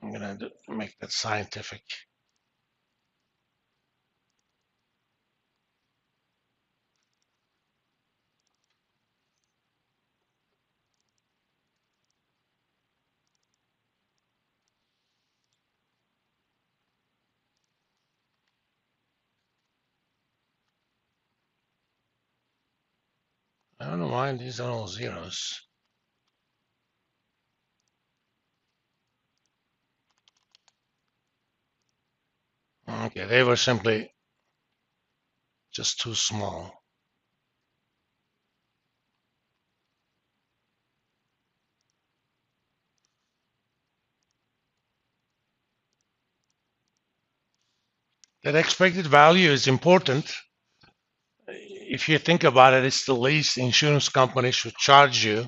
I'm gonna make that scientific. I don't know why these are all zeros. Okay, they were simply just too small. That expected value is important. If you think about it, it's the least insurance company should charge you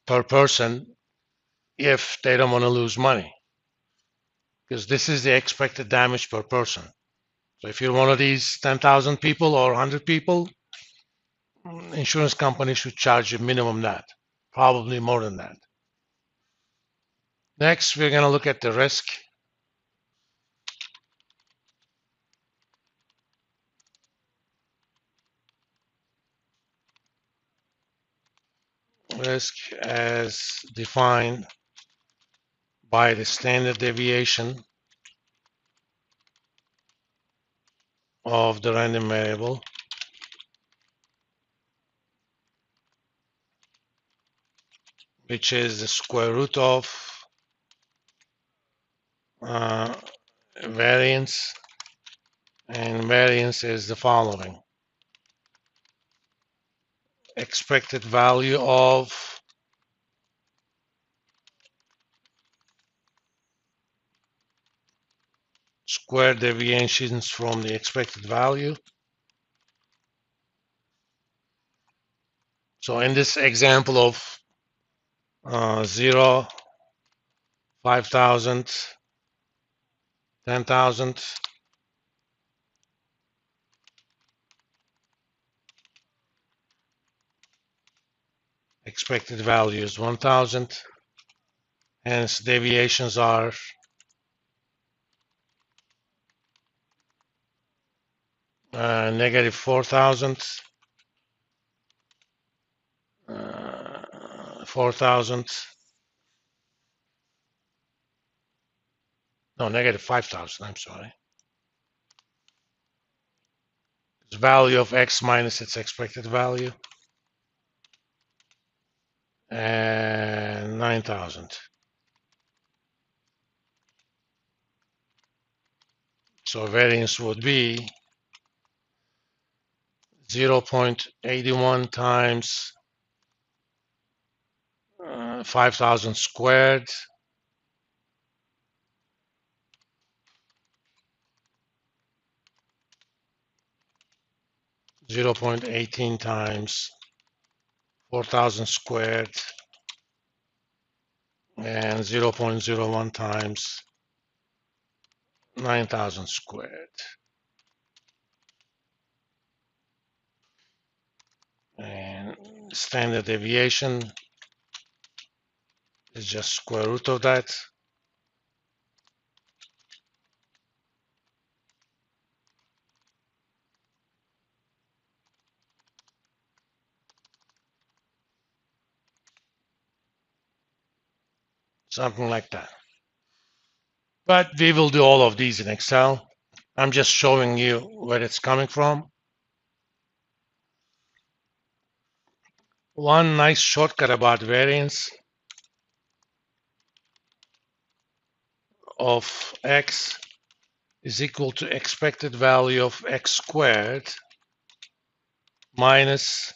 per person if they don't want to lose money, because this is the expected damage per person. So if you're one of these 10,000 people or 100 people, insurance company should charge you minimum that, probably more than that. Next, we're going to look at the risk. Risk as defined by the standard deviation of the random variable, which is the square root of variance, and variance is the following: expected value of square deviations from the expected value. So in this example of 0, 5,000, 10,000, expected value is 1,000, hence deviations are negative 4,000, 4,000, no, negative 5,000, I'm sorry. It's value of x minus its expected value, and 9,000. So variance would be 0.81 times 5,000 squared 0.18 times 4,000 squared and 0.01 times 9,000 squared. And standard deviation is just square root of that. Something like that. But we will do all of these in Excel. I'm just showing you where it's coming from. One nice shortcut about variance of x is equal to expected value of x squared minus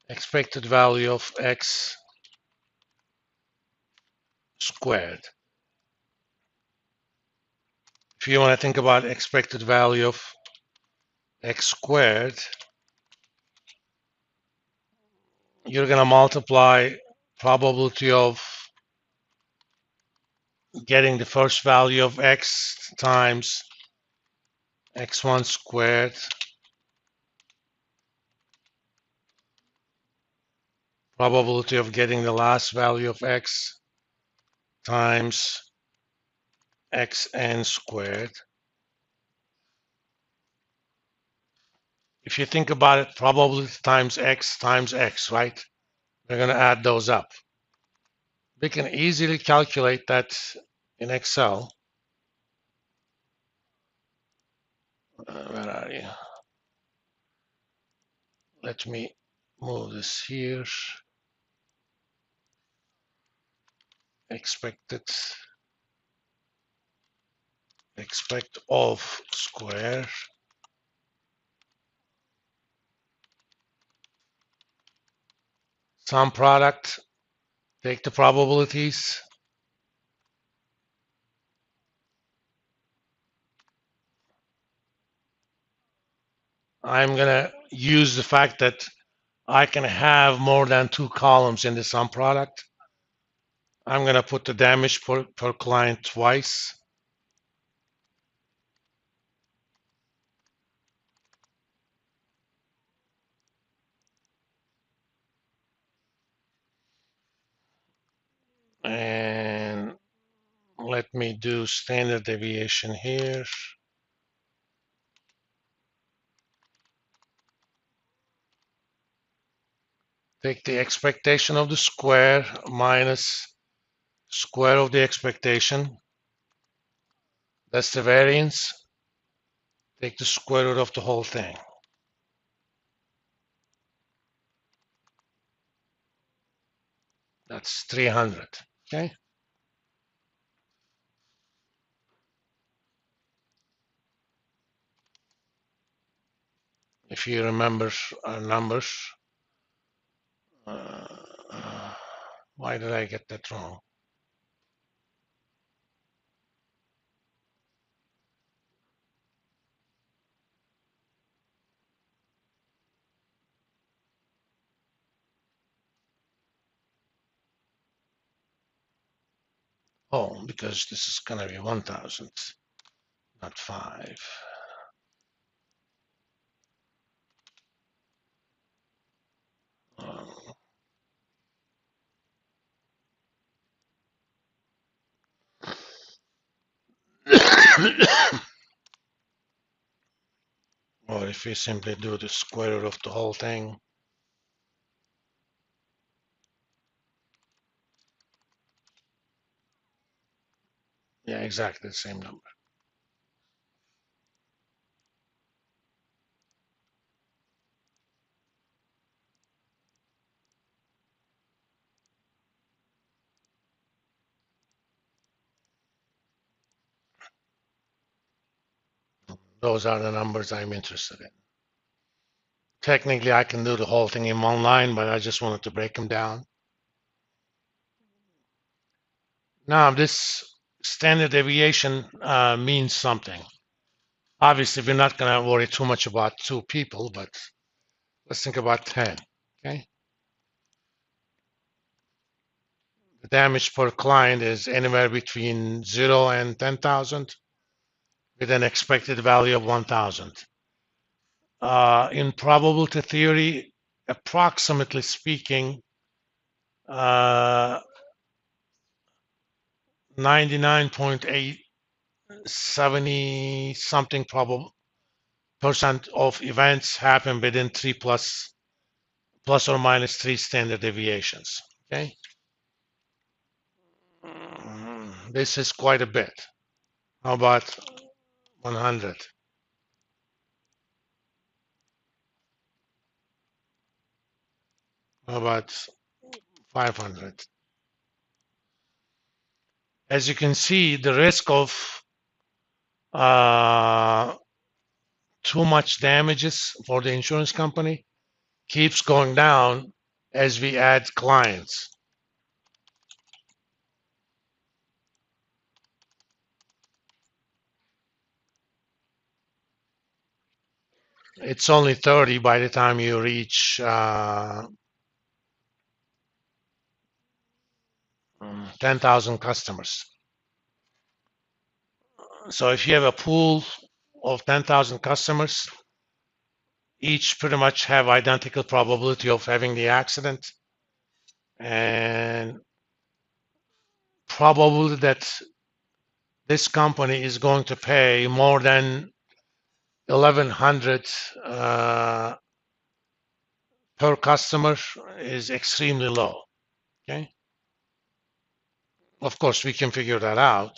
expected value of x squared. If you want to think about expected value of x squared, you're going to multiply probability of getting the first value of x times x1 squared probability of getting the last value of x times xn squared. If you think about it, probability times x, right? We're going to add those up. We can easily calculate that in Excel. Where are you? Let me move this here. Expect of square sum product, take the probabilities. I'm gonna use the fact that I can have more than 2 columns in the sum product. I'm gonna put the damage per client twice. And let me do standard deviation here. Take the expectation of the square minus square of the expectation. That's the variance. Take the square root of the whole thing. That's 300. Okay. If you remember our numbers, why did I get that wrong? Oh, because this is going to be 1,000, not 5. Or if we simply do the square root of the whole thing, yeah, exactly the same number. Those are the numbers I'm interested in. Technically, I can do the whole thing in one line, but I just wanted to break them down. Now, this standard deviation means something. Obviously, we're not going to worry too much about 2 people, but let's think about 10. Okay. The damage per client is anywhere between 0 and 10,000 with an expected value of 1,000. In probability theory, approximately speaking, 99.870 something probable percent of events happen within 3 plus or minus 3 standard deviations. Okay. This is quite a bit. How about 100? How about 500? As you can see, the risk of too much damages for the insurance company keeps going down as we add clients. It's only 30 by the time you reach 10,000 customers. So if you have a pool of 10,000 customers, each pretty much have identical probability of having the accident, and probability that this company is going to pay more than 1100 per customer is extremely low. Okay. Of course, we can figure that out.